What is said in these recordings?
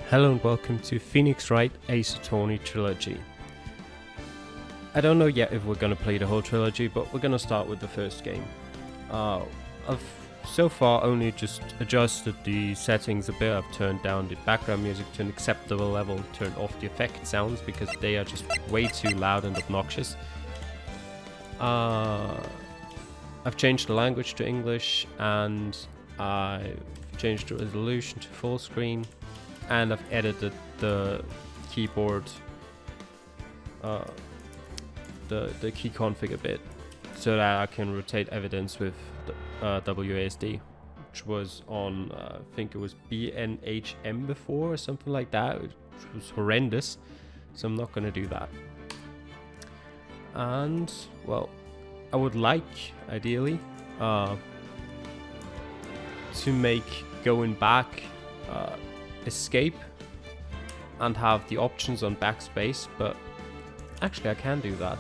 Hello and welcome to Phoenix Wright Ace Attorney Trilogy. I don't know yet if we're going to play the whole trilogy, but we're going to start with the first game. I've so far only just adjusted the settings a bit. I've turned down the background music to an acceptable level, turned off the effect sounds because they are just way too loud and obnoxious. I've changed the language to English, and I've changed the resolution to full screen. And I've edited the keyboard, the key config a bit, so that I can rotate evidence with the, WASD, which was on, I think it was BNHM before or something like that, which was horrendous, so I'm not going to do that. And, well, I would like, ideally, to make going back escape and have the options on backspace, but actually I can do that.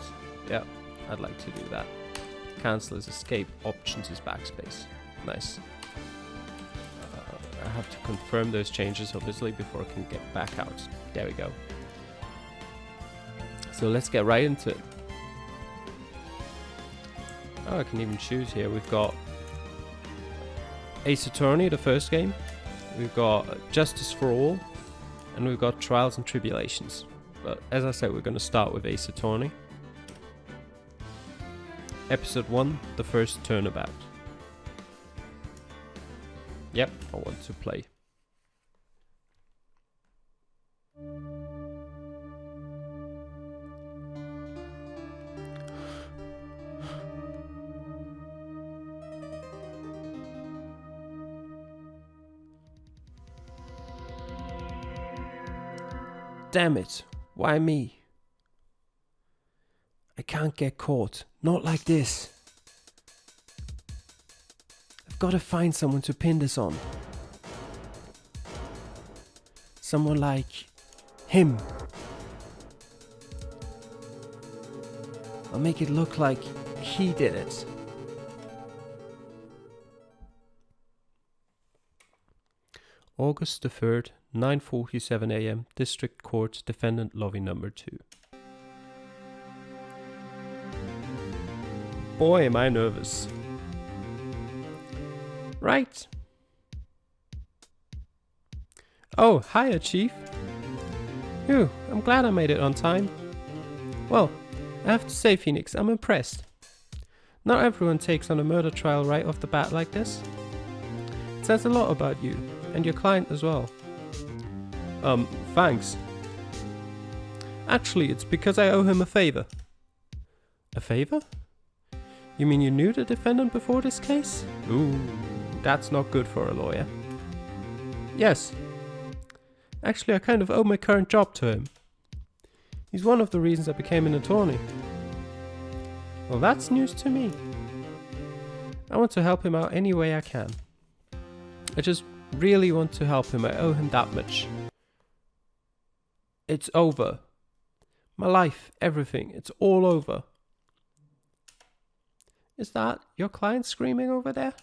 Yeah, I'd like to do that. Cancel is escape, options is backspace. Nice. I have to confirm those changes obviously before I can get back out. There we go. So let's get right into it. Oh, I can even choose here. We've got Ace Attorney, the first game. We've got Justice for All, and we've got Trials and Tribulations. But as I said, we're going to start with Ace Attorney. Episode 1, the first turnabout. Yep, I want to play. Damn it, why me? I can't get caught, not like this. I've got to find someone to pin this on. Someone like him. I'll make it look like he did it. August the 3rd, 9:47 a.m. District Court, Defendant Lobby number 2. Boy, am I nervous. Right. Oh, hiya, Chief. Phew, I'm glad I made it on time. Well, I have to say, Phoenix, I'm impressed. Not everyone takes on a murder trial right off the bat like this. It says a lot about you, and your client as well. Thanks. Actually, it's because I owe him a favor. A favor? You mean you knew the defendant before this case? Ooh, that's not good for a lawyer. Yes. Actually, I kind of owe my current job to him. He's one of the reasons I became an attorney. Well, that's news to me. I want to help him out any way I can. I just really want to help him. I owe him that much. It's over. My life, everything, it's all over. Is that your client screaming over there?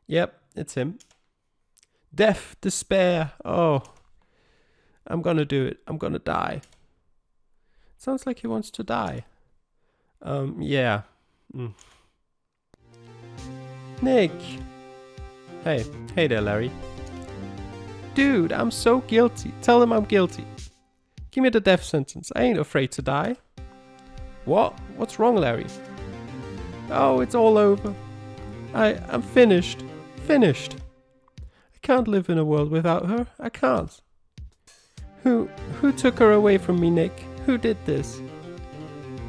Yep, it's him. Death, despair, oh. I'm gonna do it, I'm gonna die. Sounds like he wants to die. Yeah. Nick! Hey there, Larry. Dude, I'm so guilty. Tell him I'm guilty. Give me the death sentence. I ain't afraid to die. What? What's wrong, Larry? Oh, it's all over. I'm finished. Finished. I can't live in a world without her. I can't. Who took her away from me, Nick? Who did this?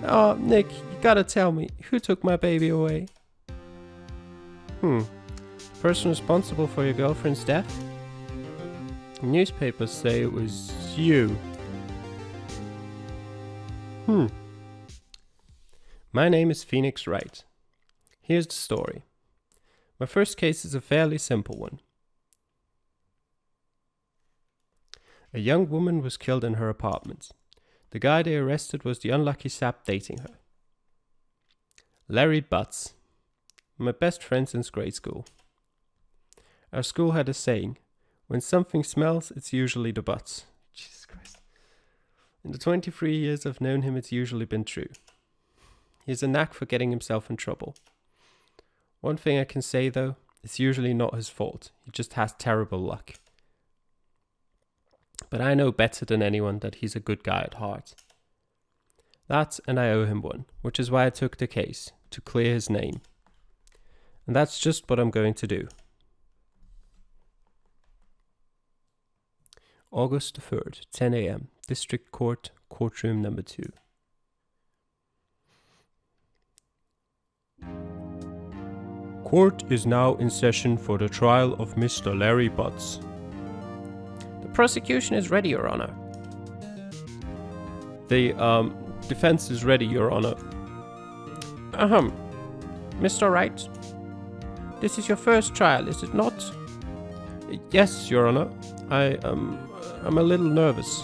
Oh, Nick, you gotta tell me. Who took my baby away? The person responsible for your girlfriend's death? Newspapers say it was you. My name is Phoenix Wright. Here's the story. My first case is a fairly simple one. A young woman was killed in her apartment. The guy they arrested was the unlucky sap dating her. Larry Butts, my best friend since grade school. Our school had a saying, When something smells, it's usually the butts. Jesus Christ. In the 23 years I've known him, it's usually been true. He has a knack for getting himself in trouble. One thing I can say though, it's usually not his fault. He just has terrible luck. But I know better than anyone that he's a good guy at heart. That, and I owe him one, which is why I took the case, to clear his name. And that's just what I'm going to do. August the 3rd, 10 a.m., District Court, Courtroom number 2. Court is now in session for the trial of Mr. Larry Butts. The prosecution is ready, Your Honor. The defense is ready, Your Honor. Mr. Wright, this is your first trial, is it not? Yes, Your Honor. I'm a little nervous.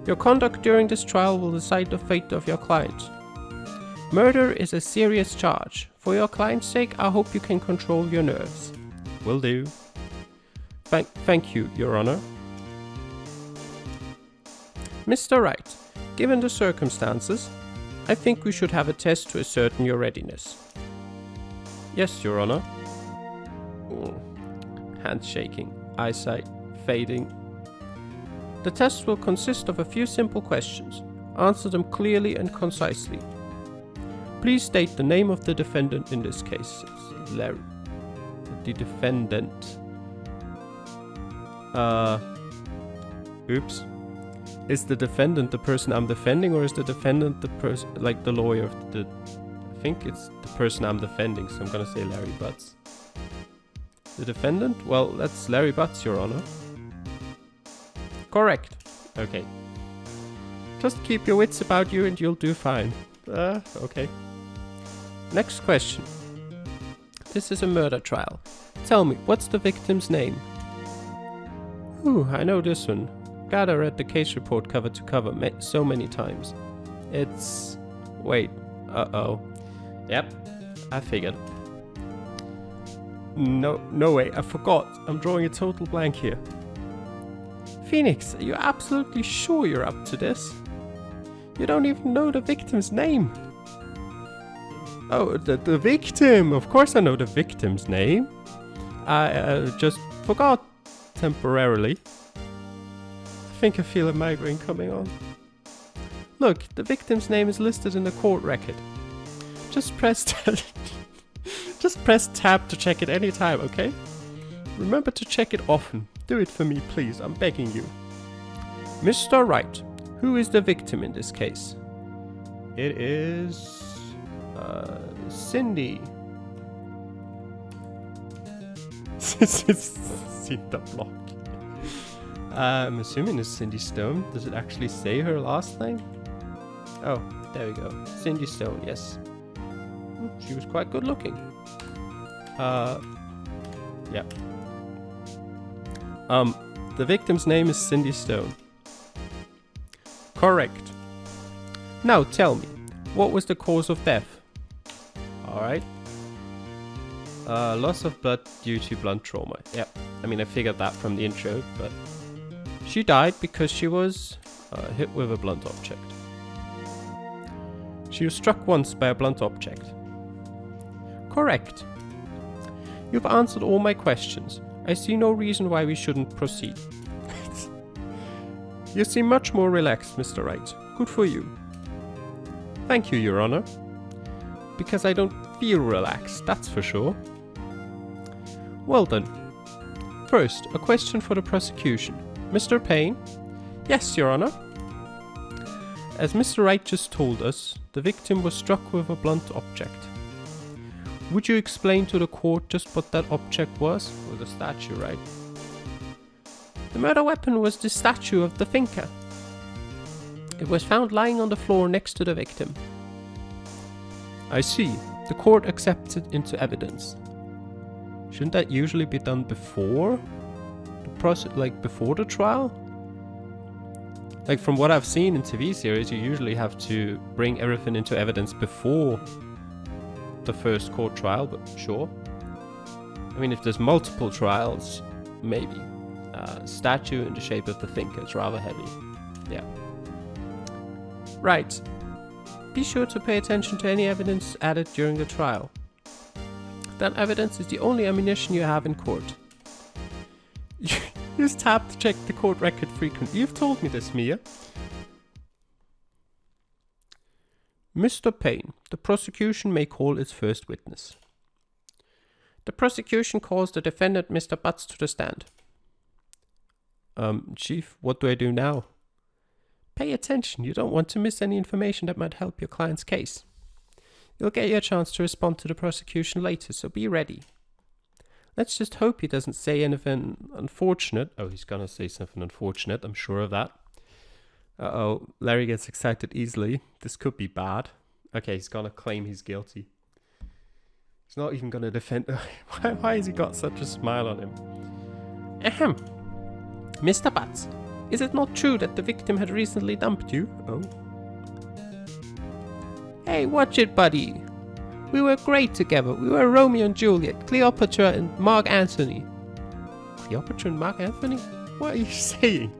Your conduct during this trial will decide the fate of your client. Murder is a serious charge. For your client's sake, I hope you can control your nerves. Will do. Thank you, Your Honor. Mr. Wright, given the circumstances, I think we should have a test to ascertain your readiness. Yes, Your Honor. Hands shaking, eyesight fading. The test will consist of a few simple questions. Answer them clearly and concisely. Please state the name of the defendant in this case. It's Larry. The defendant. Oops. Is the defendant the person I'm defending, or is the defendant the person, like the lawyer? I think it's the person I'm defending, so I'm gonna say Larry Butts. The defendant? Well, that's Larry Butts, Your Honor. Correct. Okay. Just keep your wits about you and you'll do fine. Okay. Next question. This is a murder trial. Tell me, what's the victim's name? Ooh, I know this one. Gotta read the case report cover to cover so many times. It's... Wait. Uh-oh. Yep. I figured. No way. I forgot. I'm drawing a total blank here. Phoenix, are you absolutely sure you're up to this? You don't even know the victim's name. Oh, the victim! Of course I know the victim's name. I just forgot temporarily. I think I feel a migraine coming on. Look, the victim's name is listed in the court record. Just press tab to check it anytime, okay? Remember to check it often. Do it for me, please. I'm begging you. Mr. Wright, who is the victim in this case? It is... Cindy. Cinda Block. I'm assuming it's Cindy Stone. Does it actually say her last name? Oh, there we go. Cindy Stone, yes. She was quite good looking. Yeah. The victim's name is Cindy Stone. Correct. Now tell me, what was the cause of death? Alright. Loss of blood due to blunt trauma. Yeah, I mean I figured that from the intro, but... She died because she was hit with a blunt object. She was struck once by a blunt object. Correct. You've answered all my questions. I see no reason why we shouldn't proceed. You seem much more relaxed, Mr. Wright. Good for you. Thank you, Your Honor. Because I don't feel relaxed, that's for sure. Well then. First, a question for the prosecution. Mr. Payne? Yes, Your Honor. As Mr. Wright just told us, the victim was struck with a blunt object. Would you explain to the court just what that object was? Or the statue, right? The murder weapon was the statue of the thinker. It was found lying on the floor next to the victim. I see. The court accepts it into evidence. Shouldn't that usually be done before the process, like before the trial? Like from what I've seen in TV series, you usually have to bring everything into evidence before the first court trial, but sure. I mean, if there's multiple trials, maybe. statue in the shape of the thinker. It's rather heavy. Yeah. Right. Be sure to pay attention to any evidence added during the trial. That evidence is the only ammunition you have in court. Use tab to check the court record frequently. You've told me this, Mia. Mr. Payne, the prosecution may call its first witness. The prosecution calls the defendant, Mr. Butts, to the stand. Chief, what do I do now? Pay attention. You don't want to miss any information that might help your client's case. You'll get your chance to respond to the prosecution later, so be ready. Let's just hope he doesn't say anything unfortunate. Oh, he's gonna say something unfortunate, I'm sure of that. Uh-oh, Larry gets excited easily. This could be bad. Okay, he's gonna claim he's guilty. He's not even gonna defend... Why has he got such a smile on him? Ahem. Mr. Butts, is it not true that the victim had recently dumped you? Oh. Hey, watch it, buddy. We were great together. We were Romeo and Juliet, Cleopatra and Mark Antony. Cleopatra and Mark Antony? What are you saying?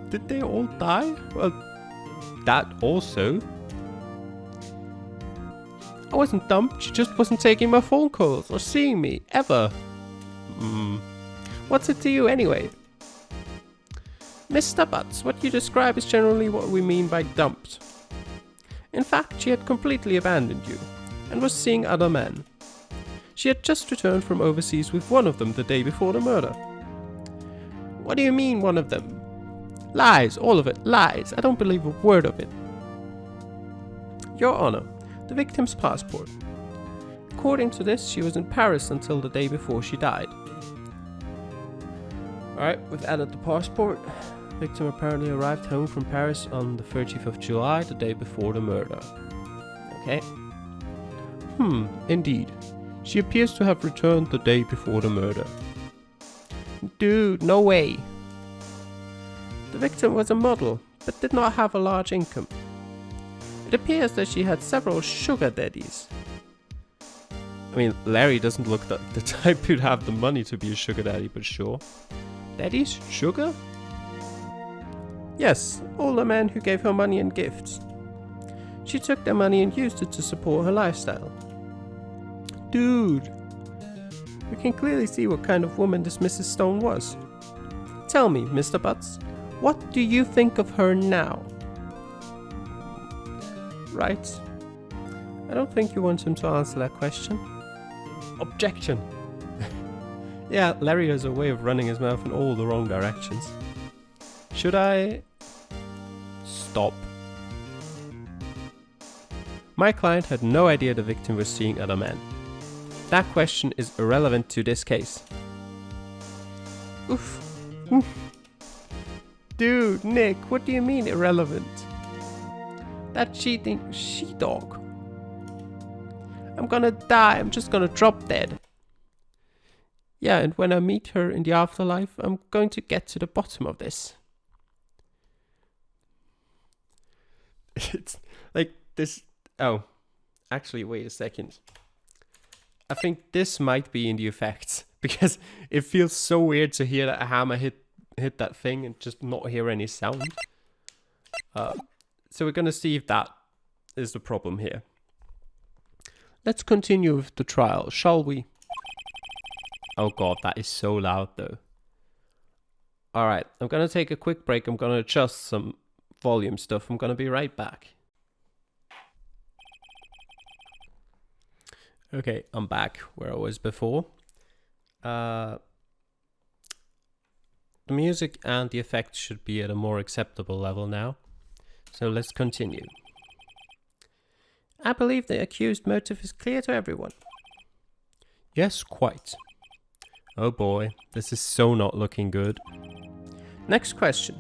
Did they all die? Well, that also. I wasn't dumped. She just wasn't taking my phone calls or seeing me, ever. What's it to you anyway? Mr. Butts, what you describe is generally what we mean by dumped. In fact, she had completely abandoned you and was seeing other men. She had just returned from overseas with one of them the day before the murder. What do you mean, one of them? Lies, all of it, lies. I don't believe a word of it. Your Honor, the victim's passport. According to this, she was in Paris until the day before she died. Alright, we've added the passport. Victim apparently arrived home from Paris on the 30th of July, the day before the murder. Okay. Indeed. She appears to have returned the day before the murder. Dude, no way. The victim was a model, but did not have a large income. It appears that she had several sugar daddies. I mean, Larry doesn't look the type who'd have the money to be a sugar daddy, but sure. Daddies? Sugar? Yes, all the men who gave her money and gifts. She took their money and used it to support her lifestyle. Dude, we can clearly see what kind of woman this Mrs. Stone was. Tell me, Mr. Butts, what do you think of her now? Right. I don't think you want him to answer that question. Objection. Yeah, Larry has a way of running his mouth in all the wrong directions. Should I... Stop. My client had no idea the victim was seeing other men. That question is irrelevant to this case. Oof. Dude, Nick, what do you mean irrelevant? That cheating she-dog. I'm gonna die, I'm just gonna drop dead. Yeah, and when I meet her in the afterlife, I'm going to get to the bottom of this. It's like this... Oh, actually, wait a second. I think this might be in the effects, because it feels so weird to hear that a hammer hit that thing and just not hear any sound. So we're gonna see if that is the problem here. Let's continue with the trial, shall we? Oh god, that is so loud though. Alright, I'm gonna take a quick break. I'm gonna adjust some volume stuff. I'm gonna be right back. Okay, I'm back where I was before. The music and the effects should be at a more acceptable level now. So let's continue. I believe the accused motive is clear to everyone. Yes, quite. Oh boy, this is so not looking good. Next question.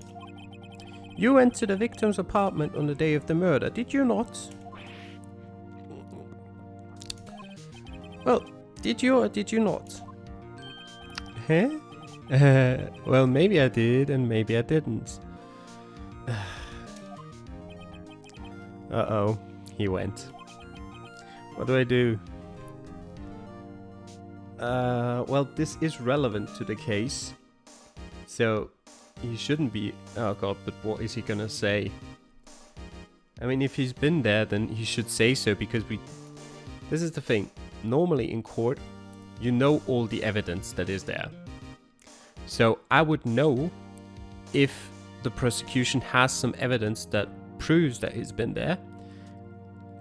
You went to the victim's apartment on the day of the murder, did you not? Well, did you or did you not? Huh? Well, maybe I did and maybe I didn't. Uh-oh, he went. What do I do? Well, this is relevant to the case. So he shouldn't be. Oh god, but what is he gonna say? I mean, if he's been there, then he should say so, because this is the thing. Normally in court, you know all the evidence that is there. So I would know if the prosecution has some evidence that proves that he's been there,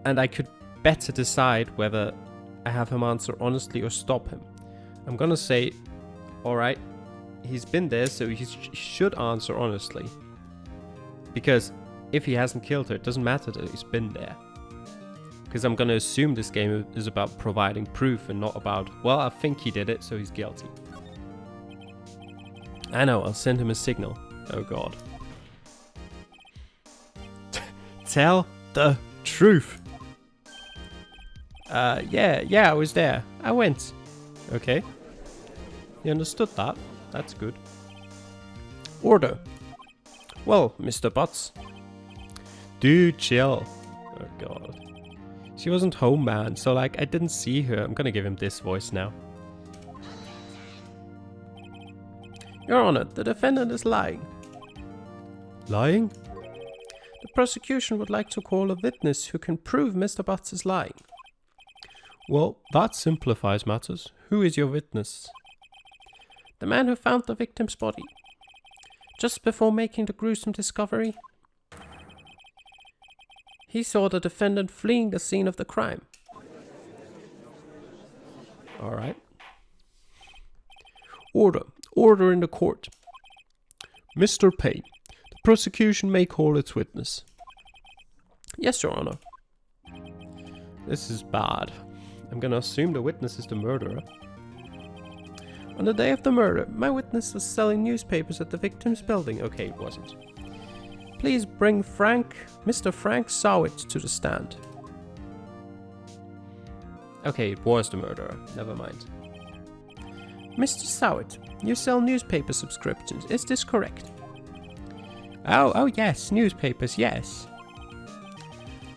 and I could better decide whether I have him answer honestly or stop him. I'm gonna say, alright, he's been there, so he should answer honestly. Because if he hasn't killed her, it doesn't matter that he's been there. Because I'm gonna assume this game is about providing proof and not about, well, I think he did it, so he's guilty. I know, I'll send him a signal. Oh god. Tell the truth. Yeah, I was there. I went. Okay. You understood that. That's good. Order. Well, Mr. Butts. Dude, chill. Oh god. She wasn't home, man, so like, I didn't see her. I'm gonna give him this voice now. Your Honor, the defendant is lying. Lying? The prosecution would like to call a witness who can prove Mr. Butts is lying. Well, that simplifies matters. Who is your witness? The man who found the victim's body. Just before making the gruesome discovery, he saw the defendant fleeing the scene of the crime. Alright. Order in the court. Mr. Payne, the prosecution may call its witness. Yes, Your Honor. This is bad. I'm gonna assume the witness is the murderer. On the day of the murder, my witness was selling newspapers at the victim's building. Okay, it wasn't. Please bring Mr. Frank Sowit to the stand. Okay, it was the murderer. Never mind. Mr. Sowit, you sell newspaper subscriptions. Is this correct? Oh yes, newspapers, yes.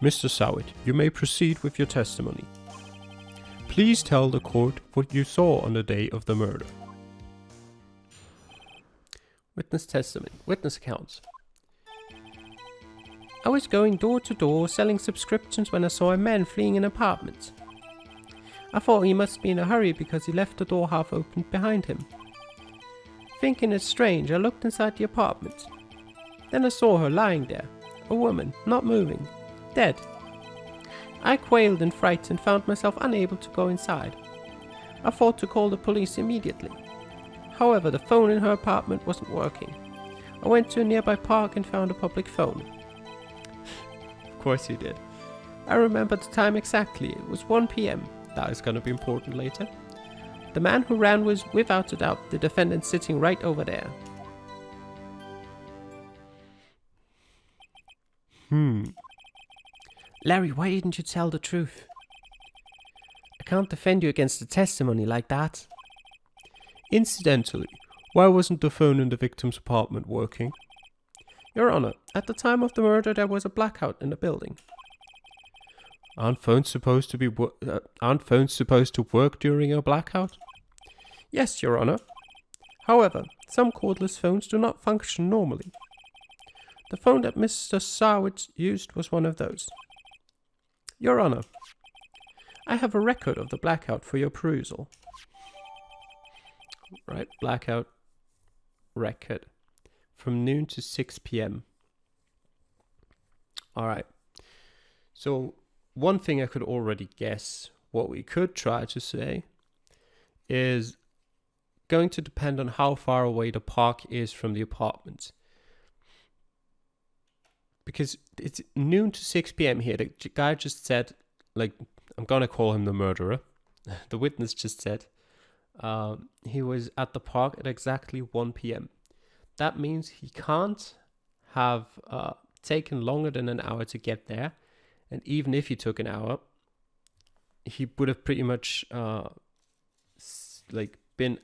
Mr. Sowit, you may proceed with your testimony. Please tell the court what you saw on the day of the murder. Witness testimony. Witness accounts. I was going door to door selling subscriptions when I saw a man fleeing an apartment. I thought he must be in a hurry because he left the door half opened behind him. Thinking it strange, I looked inside the apartment. Then I saw her lying there, a woman, not moving, dead. I quailed in fright and found myself unable to go inside. I thought to call the police immediately. However, the phone in her apartment wasn't working. I went to a nearby park and found a public phone. Of course you did. I remember the time exactly. It was 1 PM. That is going to be important later. The man who ran was, without a doubt, the defendant sitting right over there. Larry, why didn't you tell the truth? I can't defend you against the testimony like that. Incidentally, why wasn't the phone in the victim's apartment working? Your Honor, at the time of the murder there was a blackout in the building. Aren't phones supposed to work during a blackout? Yes, Your Honor. However, some cordless phones do not function normally. The phone that Mr. Sowitz used was one of those. Your Honor, I have a record of the blackout for your perusal. Right, blackout record. From noon to 6 PM. Alright. So, one thing I could already guess, what we could try to say, is going to depend on how far away the park is from the apartment. Because it's noon to 6 PM here. The guy just said, like, I'm gonna call him the murderer. The witness just said he was at the park at exactly 1 PM. That means he can't have taken longer than an hour to get there. And even if he took an hour, he would have pretty much been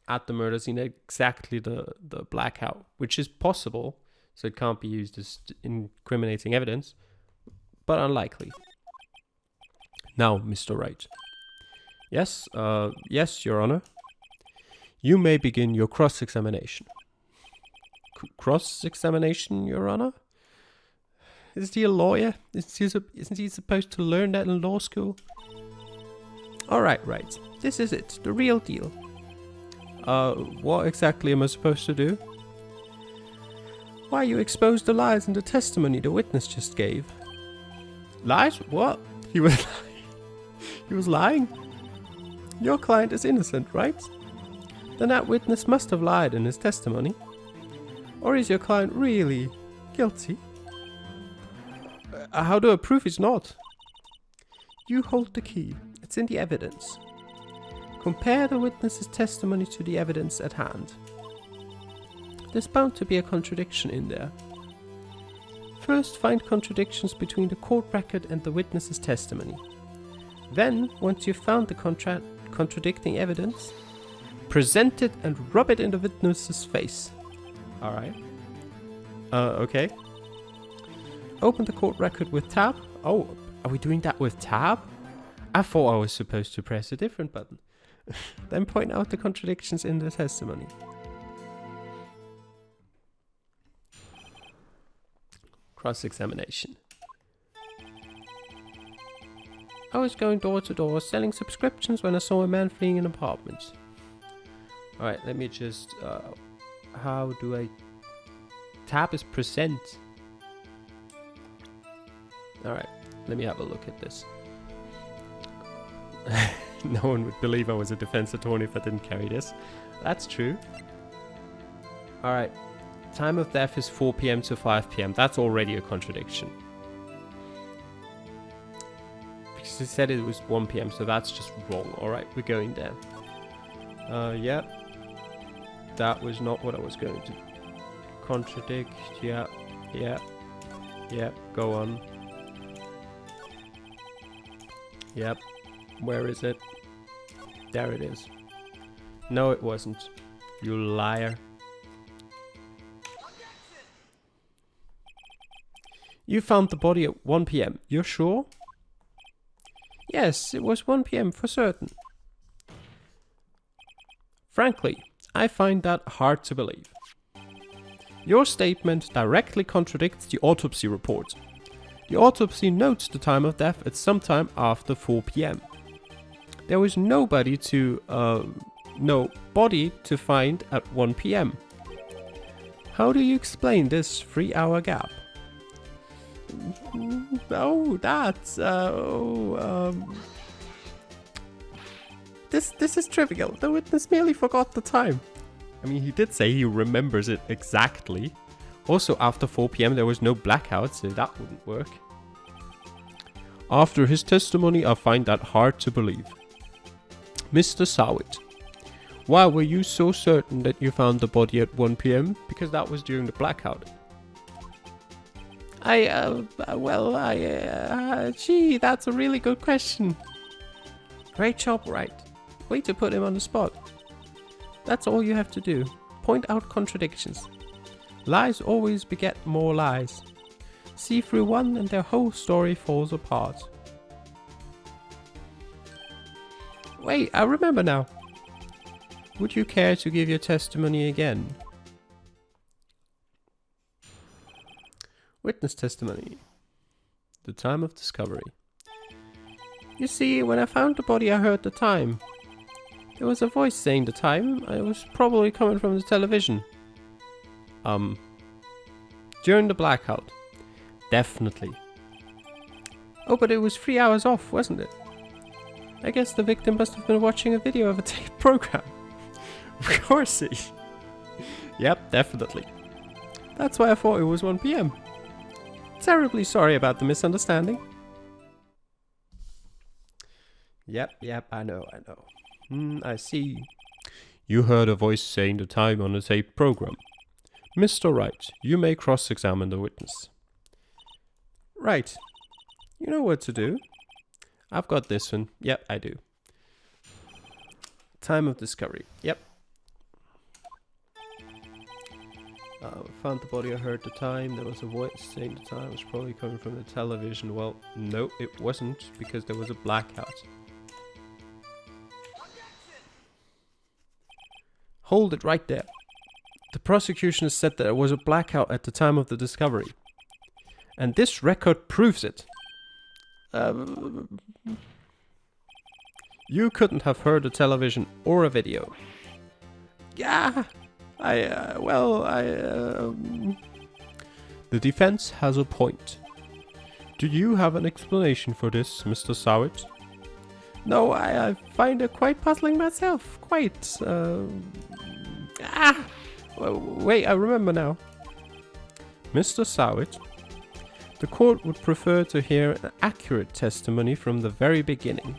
at the murder scene at exactly the blackout, which is possible. So it can't be used as incriminating evidence, but unlikely. Now, Mr. Wright. Yes, Your Honor. You may begin your cross-examination. cross-examination, Your Honor? Is he a lawyer? Isn't he supposed to learn that in law school? Alright, right. This is it. The real deal. What exactly am I supposed to do? Why, you exposed the lies in the testimony the witness just gave. Lies? What? He was lying. He was lying? Your client is innocent, right? Then that witness must have lied in his testimony. Or is your client really guilty? How do I prove he's not? You hold the key. It's in the evidence. Compare the witness's testimony to the evidence at hand. There's bound to be a contradiction in there. First, find contradictions between the court record and the witness's testimony. Then, once you've found the contradicting evidence, present it and rub it in the witness's face. Alright. Okay. Open the court record with tab. Oh, are we doing that with tab? I thought I was supposed to press a different button. Then point out the contradictions in the testimony. Cross-examination. I was going door to door selling subscriptions when I saw a man fleeing an apartment. Alright, let me just... how do I... Tab is present. Alright, let me have a look at this. No one would believe I was a defense attorney if I didn't carry this. That's true. Alright, time of death is 4 PM to 5 PM. That's already a contradiction. Because it said it was 1 PM, so that's just wrong. Alright, we're going there. Yep. That was not what I was going to contradict. Yep. Go on. Yep. Where is it? There it is. No, it wasn't. You liar. You found the body at 1 PM. You're sure? Yes, it was 1 PM for certain. Frankly, I find that hard to believe. Your statement directly contradicts the autopsy report. The autopsy notes the time of death at some time after 4 PM. There was no body to find at 1 PM. How do you explain this 3-hour gap? Oh, that's This is trivial. The witness merely forgot the time. I mean, he did say he remembers it exactly. Also, after 4 PM there was no blackout, so that wouldn't work. After his testimony, I find that hard to believe. Mr. Sowit, why were you so certain that you found the body at 1 PM? Because that was during the blackout. Gee, that's a really good question. Great job, Wright. Way to put him on the spot. That's all you have to do. Point out contradictions. Lies always beget more lies. See through one and their whole story falls apart. Wait, I remember now. Would you care to give your testimony again? Witness testimony. The time of discovery. You see, when I found the body I heard the time. There was a voice saying the time. It was probably coming from the television. During the blackout. Definitely. Oh, but it was 3 hours off, wasn't it? I guess the victim must have been watching a video of a tape program. Of course he. Yep, definitely. That's why I thought it was 1 PM. Terribly sorry about the misunderstanding. Yep, I know. I see. You heard a voice saying the time on a tape program. Mr. Wright, you may cross-examine the witness. Right. You know what to do. I've got this one. Yep, I do. Time of discovery. Yep. Found the body, I heard the time. There was a voice saying the time was probably coming from the television. Well, no, it wasn't, because there was a blackout. Hold it right there. The prosecution has said that there was a blackout at the time of the discovery. And this record proves it. You couldn't have heard a television or a video. Yeah, The defense has a point. Do you have an explanation for this, Mr. Sowett? No, I find it quite puzzling myself. Quite, wait, I remember now. Mr. Sowett, the court would prefer to hear an accurate testimony from the very beginning.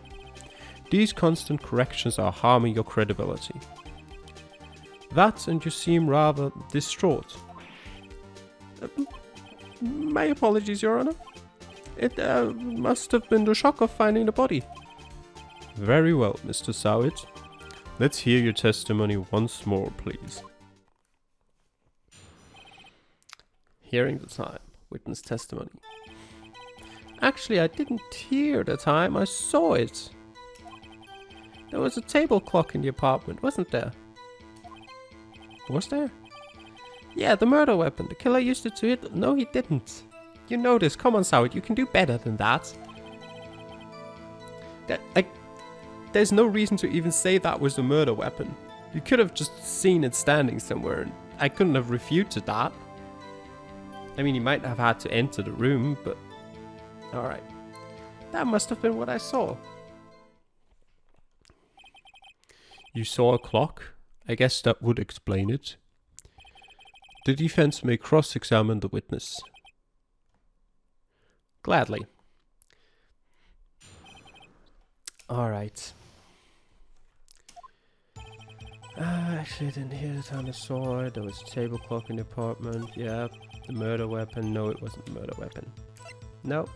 These constant corrections are harming your credibility. That, and you seem rather distraught. My apologies, Your Honor. It must have been the shock of finding the body. Very well, Mr. Sowett. Let's hear your testimony once more, please. Hearing the time. Witness testimony. Actually, I didn't hear the time, I saw it. There was a table clock in the apartment, wasn't there? Was there? Yeah, the murder weapon. The killer used it to hit. No, he didn't. You know this. Come on, Sowett. You can do better than that. There's no reason to even say that was the murder weapon. You could have just seen it standing somewhere, and I couldn't have refuted that. I mean, he might have had to enter the room, but... Alright. That must have been what I saw. You saw a clock? I guess that would explain it. The defense may cross-examine the witness. Gladly. Alright. Actually, I didn't hear the time I saw it. There was a table clock in the apartment. Yeah. The murder weapon. No, it wasn't the murder weapon. No.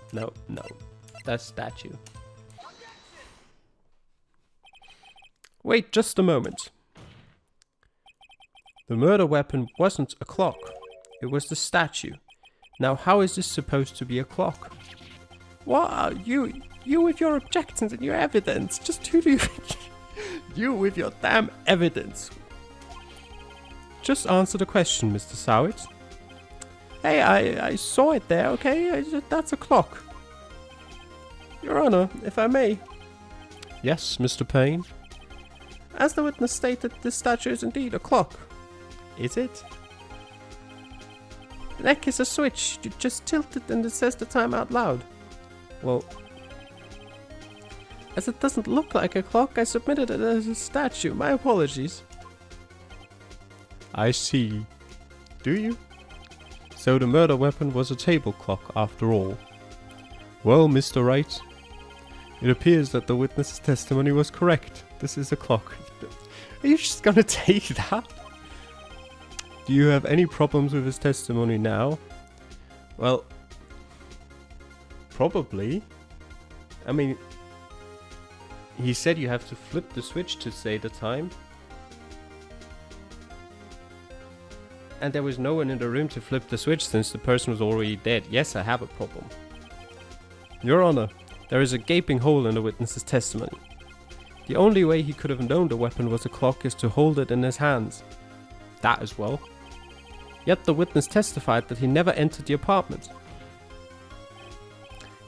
That statue. Wait just a moment. The murder weapon wasn't a clock. It was the statue. Now, how is this supposed to be a clock? What are you with your objections and your evidence? Just who do you think? You with your damn evidence. Just answer the question, Mr. Sowett. Hey, I saw it there, okay? That's a clock. Your Honor, if I may. Yes, Mr. Payne. As the witness stated, this statue is indeed a clock. Is it? The neck is a switch. You just tilt it and it says the time out loud. Well, as it doesn't look like a clock, I submitted it as a statue. My apologies. I see. Do you? So the murder weapon was a table clock after all. Well, Mr. Wright, it appears that the witness's testimony was correct. This is a clock. Are you just gonna take that? Do you have any problems with his testimony now? Well, probably. I mean, he said you have to flip the switch to say the time. And there was no one in the room to flip the switch since the person was already dead. Yes, I have a problem. Your Honor, there is a gaping hole in the witness's testimony. The only way he could have known the weapon was a clock is to hold it in his hands. That as well. Yet the witness testified that he never entered the apartment.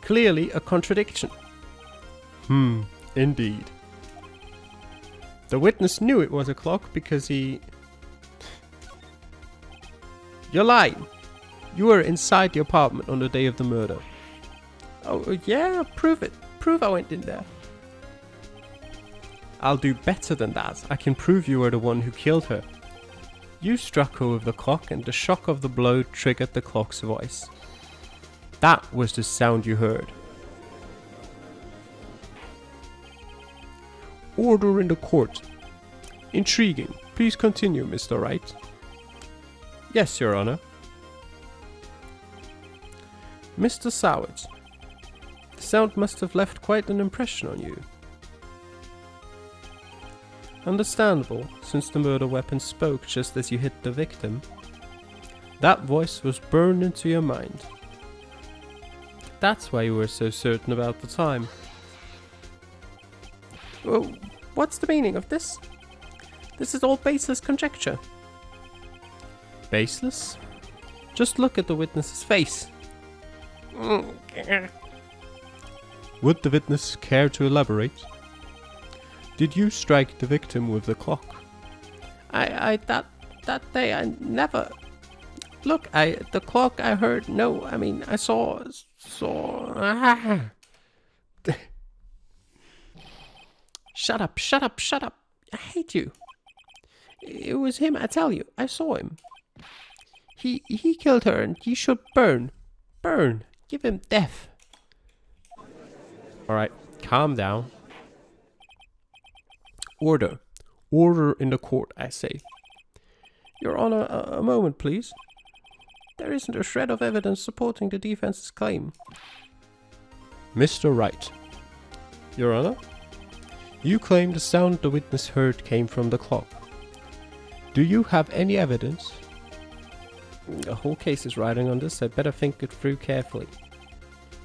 Clearly a contradiction. Indeed. The witness knew it was a clock because he... You're lying. You were inside the apartment on the day of the murder. Oh, yeah, prove it. Prove I went in there. I'll do better than that. I can prove you were the one who killed her. You struck her with the clock and the shock of the blow triggered the clock's voice. That was the sound you heard. Order in the court. Intriguing. Please continue, Mr. Wright. Yes, Your Honor. Mr. Sowett, the sound must have left quite an impression on you. Understandable, since the murder weapon spoke just as you hit the victim. That voice was burned into your mind. That's why you were so certain about the time. Well, what's the meaning of this? This is all baseless conjecture. baseless? Just look at the witness's face. Would the witness care to elaborate? Did you strike the victim with the clock? That day I never... Look, the clock I heard, no, I mean, I saw... Shut up. I hate you. It was him, I tell you. I saw him. He killed her and he should burn. Burn. Give him death. Alright, calm down. Order. Order in the court, I say. Your Honor, a moment, please. There isn't a shred of evidence supporting the defense's claim. Mr. Wright. Your Honor, you claim the sound the witness heard came from the clock. Do you have any evidence? The whole case is riding on this. I'd better think it through carefully.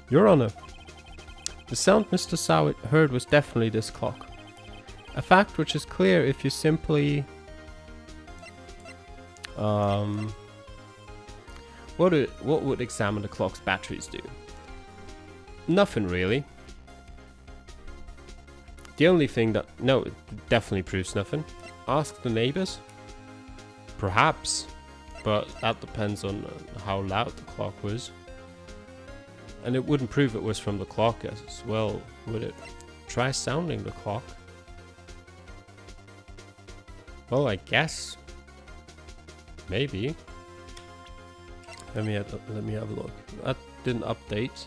Your Honor, the sound Mr. Sowett heard was definitely this clock. A fact which is clear if you simply... What would examine the clock's batteries do? Nothing really. The only thing that... No, it definitely proves nothing. Ask the neighbors? Perhaps. But that depends on how loud the clock was. And it wouldn't prove it was from the clock as well, would it? Try sounding the clock. Well, I guess. Maybe. Let me have a look. That didn't update.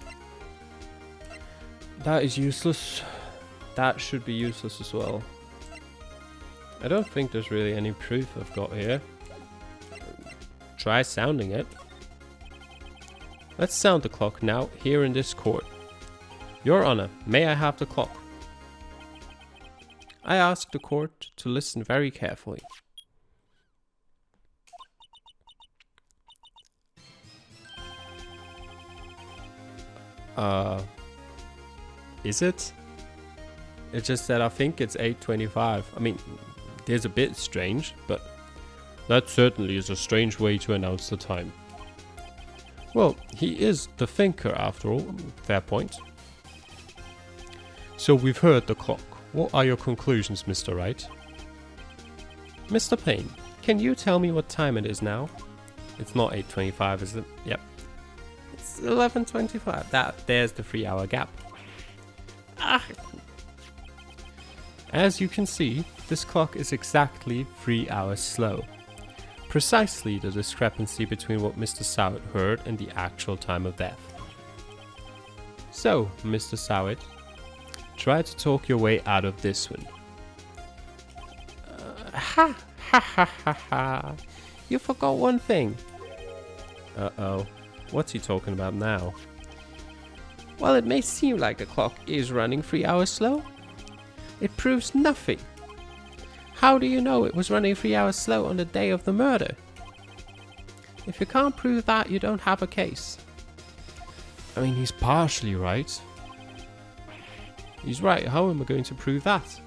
That is useless. That should be useless as well. I don't think there's really any proof I've got here. Try sounding it. Let's sound the clock now, here in this court. Your Honor, may I have the clock? I ask the court to listen very carefully. Is it? It's just that I think it's 8:25. I mean, it's a bit strange, but that certainly is a strange way to announce the time. Well, he is the thinker after all. Fair point. So we've heard the clock. What are your conclusions, Mr. Wright? Mr. Payne, can you tell me what time it is now? It's not 8:25, is it? Yep. It's 11:25. There's the 3-hour gap. As you can see, this clock is exactly 3 hours slow. Precisely the discrepancy between what Mr. Sowett heard and the actual time of death. So, Mr. Sowett, try to talk your way out of this one. You forgot one thing. Uh-oh. What's he talking about now? While it may seem like the clock is running 3 hours slow, it proves nothing. How do you know it was running 3 hours slow on the day of the murder? If you can't prove that, you don't have a case. I mean, he's partially right. He's right, how am I going to prove that?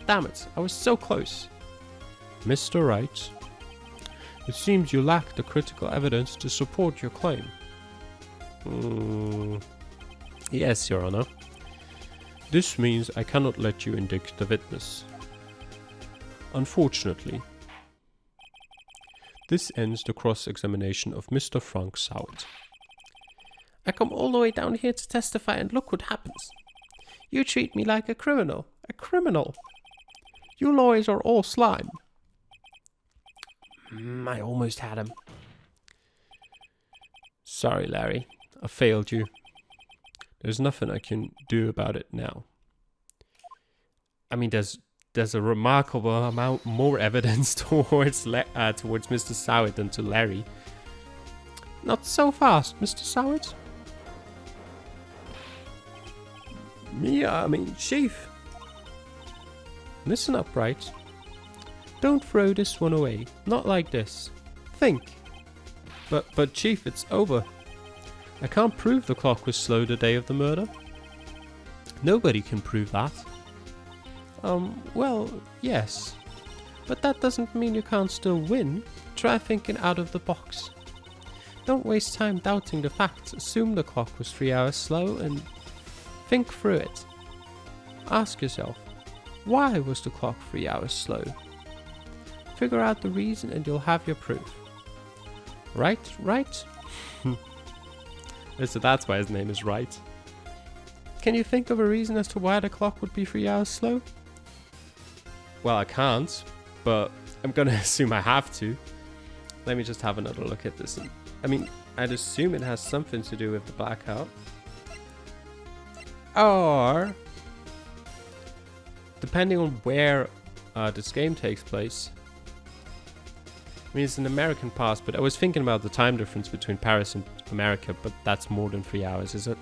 Damn it, I was so close. Mr. Wright, it seems you lack the critical evidence to support your claim. Yes, Your Honor. This means I cannot let you indict the witness. Unfortunately, this ends the cross-examination of Mr. Frank Sowett. I come all the way down here to testify and look what happens. You treat me like a criminal. A criminal. You lawyers are all slime. I almost had him. Sorry, Larry. I failed you. There's nothing I can do about it now. I mean, there's a remarkable amount more evidence towards Mr. Sowett than to Larry. Not so fast, Mr. Sowett. I mean, Chief. Listen up, Wright. Don't throw this one away. Not like this. Think. But Chief, it's over. I can't prove the clock was slow the day of the murder. Nobody can prove that. Well, yes. But that doesn't mean you can't still win. Try thinking out of the box. Don't waste time doubting the facts. Assume the clock was 3 hours slow and think through it. Ask yourself, why was the clock 3 hours slow? Figure out the reason and you'll have your proof. Right? So that's why his name is Wright. Can you think of a reason as to why the clock would be 3 hours slow? Well, I can't, but I'm gonna assume I have to. Let me just have another look at this. I mean, I'd assume it has something to do with the blackout. Or, depending on where this game takes place. I mean, it's an American past, but I was thinking about the time difference between Paris and America, but that's more than 3 hours, is it?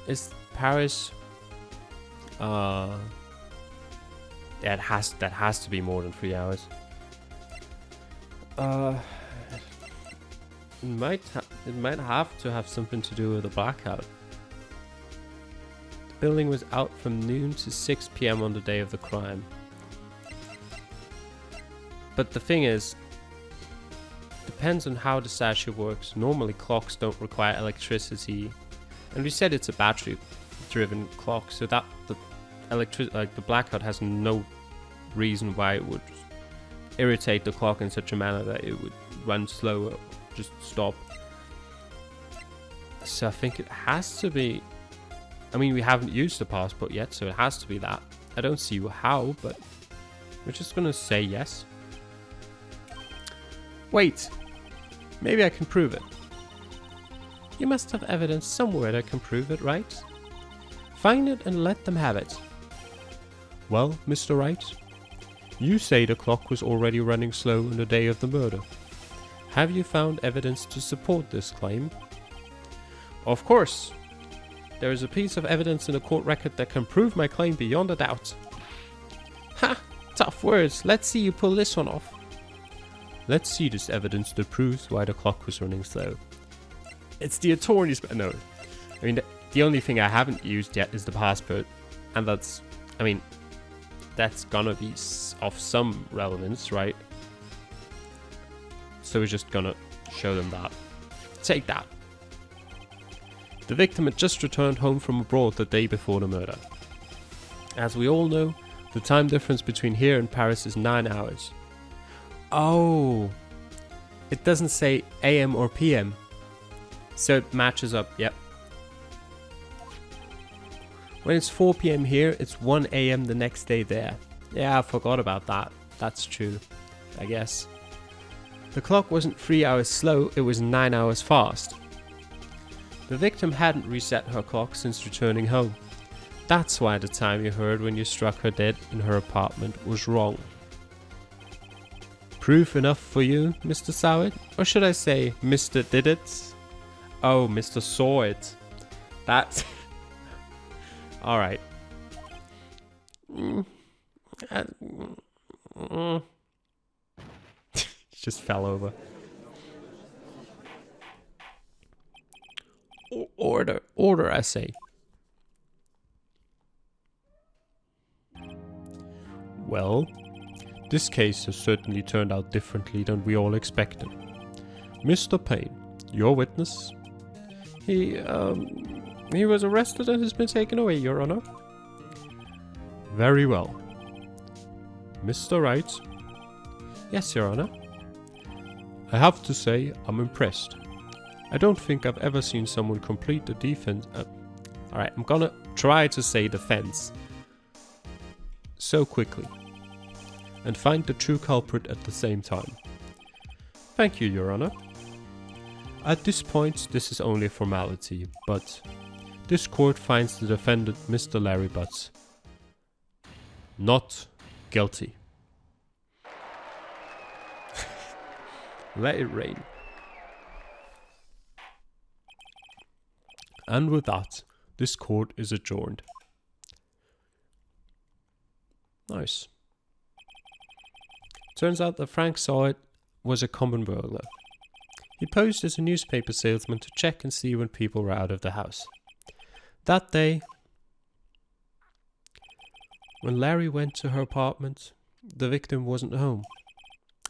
Is Paris... yeah, that has to be more than 3 hours. It might have to have something to do with the blackout. The building was out from noon to 6 PM on the day of the crime. But the thing is, depends on how the statue works. Normally clocks don't require electricity, and we said it's a battery-driven clock, so that the blackout has no reason why it would irritate the clock in such a manner that it would run slow or just stop. So I think it has to be. I mean, we haven't used the passport yet, so it has to be that. I don't see how, but we're just gonna say yes. Wait, maybe I can prove it. You must have evidence somewhere that can prove it, right? Find it and let them have it. Well, Mr. Wright, you say the clock was already running slow on the day of the murder. Have you found evidence to support this claim? Of course. There is a piece of evidence in the court record that can prove my claim beyond a doubt. Ha! Tough words. Let's see you pull this one off. Let's see this evidence that proves why the clock was running slow. It's the attorney's... No. I mean, the only thing I haven't used yet is the passport. And that's... I mean, that's gonna be of some relevance, right? So we're just gonna show them that. Take that. The victim had just returned home from abroad the day before the murder. As we all know, the time difference between here and Paris is 9 hours. Oh, it doesn't say AM or PM, so it matches up, yep. When it's 4 PM here, it's 1 AM the next day there. Yeah, I forgot about that. That's true, I guess. The clock wasn't 3 hours slow, it was 9 hours fast. The victim hadn't reset her clock since returning home. That's why the time you heard when you struck her dead in her apartment was wrong. Proof enough for you, Mr. Soward? Or should I say, Mr. Did It? Oh, Mr. Saw It. That's... Alright. Just fell over. Order, I say. Well, this case has certainly turned out differently than we all expected. Mr. Payne, your witness? He was arrested and has been taken away, Your Honor. Very well. Mr. Wright? Yes, Your Honor. I have to say, I'm impressed. I don't think I've ever seen someone complete the defense... Alright, I'm gonna try to say defense so quickly and find the true culprit at the same time. Thank you, Your Honor. At this point, this is only a formality, but this court finds the defendant, Mr. Larry Butts, not guilty. Let it rain. And with that, this court is adjourned. Nice. Turns out that Frank Soward was a common burglar. He posed as a newspaper salesman to check and see when people were out of the house. That day, when Larry went to her apartment, the victim wasn't home.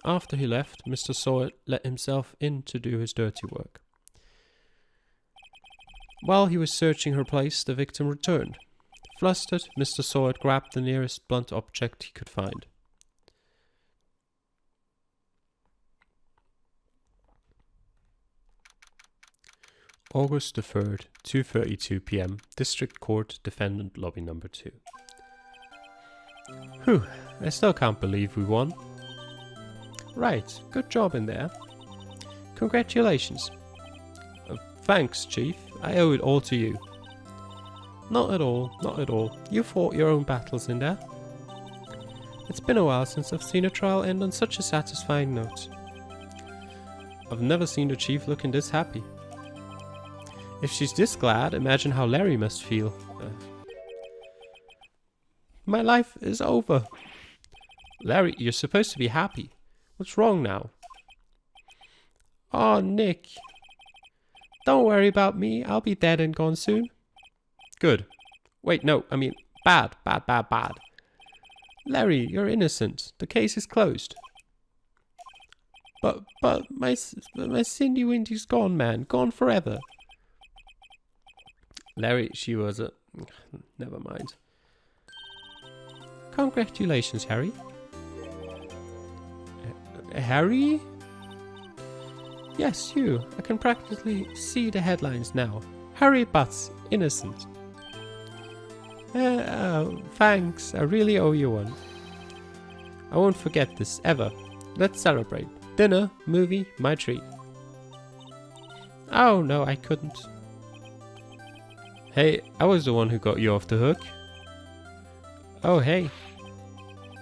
After he left, Mr. Sawyer let himself in to do his dirty work. While he was searching her place, the victim returned. Flustered, Mr. Sawyer grabbed the nearest blunt object he could find. August the 3rd, 2:32 p.m. District Court, Defendant Lobby Number 2. Whew, I still can't believe we won. Right, good job in there. Congratulations. Thanks, Chief. I owe it all to you. Not at all, not at all. You fought your own battles in there. It's been a while since I've seen a trial end on such a satisfying note. I've never seen the Chief looking this happy. If she's this glad, imagine how Larry must feel. My life is over. Larry, you're supposed to be happy. What's wrong now? Oh, Nick. Don't worry about me. I'll be dead and gone soon. Good. Wait, no, I mean, bad. Larry, you're innocent. The case is closed. But my Cindy Windy's gone, man. Gone forever. Larry, she was a... Never mind. Congratulations, Harry. Harry? Yes, you. I can practically see the headlines now. Harry Butts, innocent. Thanks. I really owe you one. I won't forget this, ever. Let's celebrate. Dinner, movie, my treat. Oh, no, I couldn't. Hey, I was the one who got you off the hook. Oh, hey.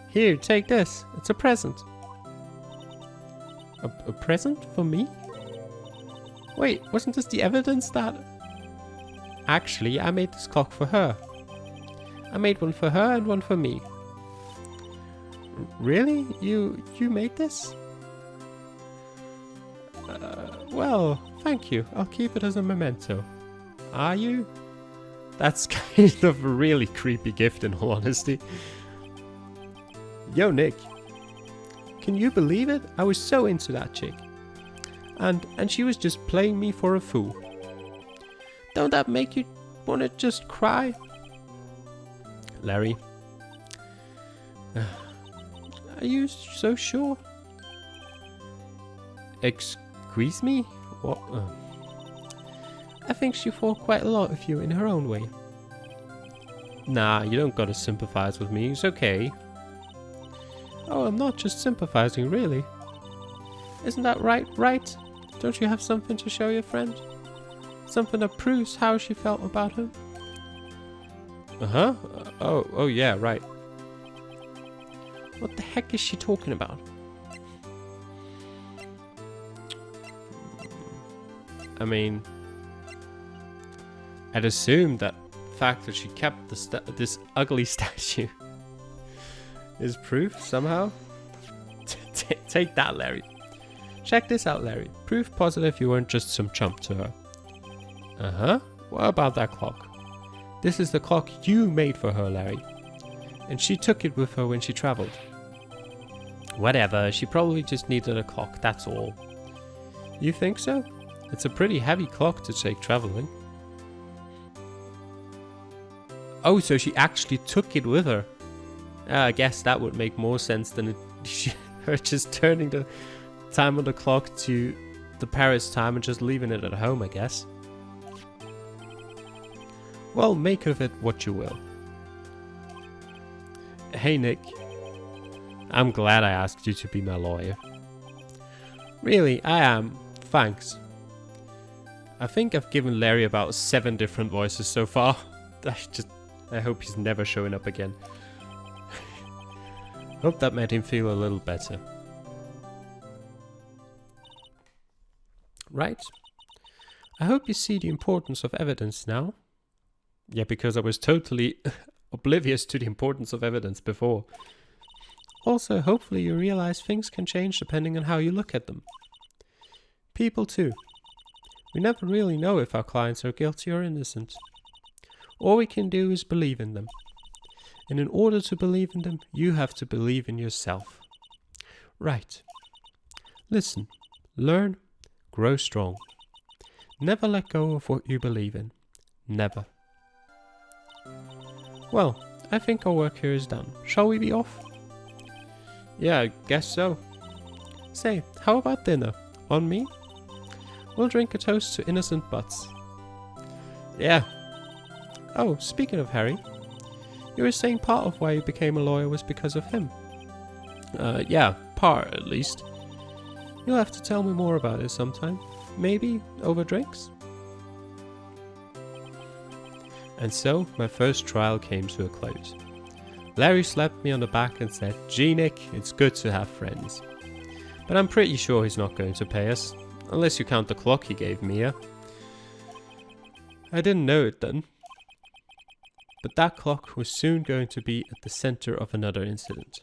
Here, take this. It's a present. A present for me? Wait, wasn't this the evidence that... Actually, I made this clock for her. I made one for her and one for me. Really? You made this? Well, thank you. I'll keep it as a memento. Are you? That's kind of a really creepy gift, in all honesty. Yo, Nick. Can you believe it? I was so into that chick. And she was just playing me for a fool. Don't that make you want to just cry? Larry. Are you so sure? Excuse me? What? I think she thought quite a lot of you in her own way. Nah, you don't gotta sympathize with me. It's okay. Oh, I'm not just sympathizing, really. Isn't that right? Don't you have something to show your friend? Something that proves how she felt about him? Uh-huh. Oh yeah, right. What the heck is she talking about? I mean, I'd assume that the fact that she kept this ugly statue is proof somehow. Take that, Larry. Check this out, Larry. Proof positive you weren't just some chump to her. Uh-huh. What about that clock? This is the clock you made for her, Larry. And she took it with her when she traveled. Whatever, she probably just needed a clock, that's all. You think so? It's a pretty heavy clock to take traveling. Oh, so she actually took it with her. I guess that would make more sense than her just turning the time on the clock to the Paris time and just leaving it at home, I guess. Well, make of it what you will. Hey, Nick. I'm glad I asked you to be my lawyer. Really, I am. Thanks. I think I've given Larry about 7 different voices so far. I hope he's never showing up again. Hope that made him feel a little better. Right? I hope you see the importance of evidence now. Yeah, because I was totally oblivious to the importance of evidence before. Also, hopefully you realize things can change depending on how you look at them. People too. We never really know if our clients are guilty or innocent. All we can do is believe in them. And in order to believe in them, you have to believe in yourself. Right. Listen, learn, grow strong. Never let go of what you believe in. Never. Well, I think our work here is done. Shall we be off? Yeah, I guess so. Say, how about dinner? On me? We'll drink a toast to innocent butts. Yeah. Oh, speaking of Harry, you were saying part of why you became a lawyer was because of him. Yeah, part at least. You'll have to tell me more about it sometime. Maybe over drinks? And so, my first trial came to a close. Larry slapped me on the back and said, "Gee, Nick, it's good to have friends." But I'm pretty sure he's not going to pay us, unless you count the clock he gave Mia. I didn't know it then. But that clock was soon going to be at the center of another incident.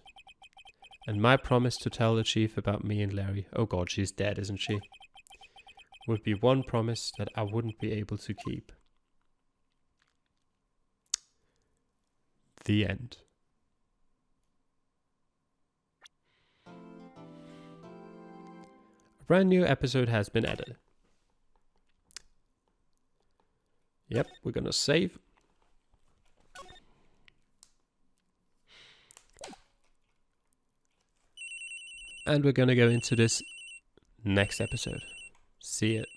And my promise to tell the chief about me and Larry, oh god, she's dead, isn't she? Would be one promise that I wouldn't be able to keep. The end. A brand new episode has been added. Yep, we're gonna save. And we're gonna go into this next episode. See it.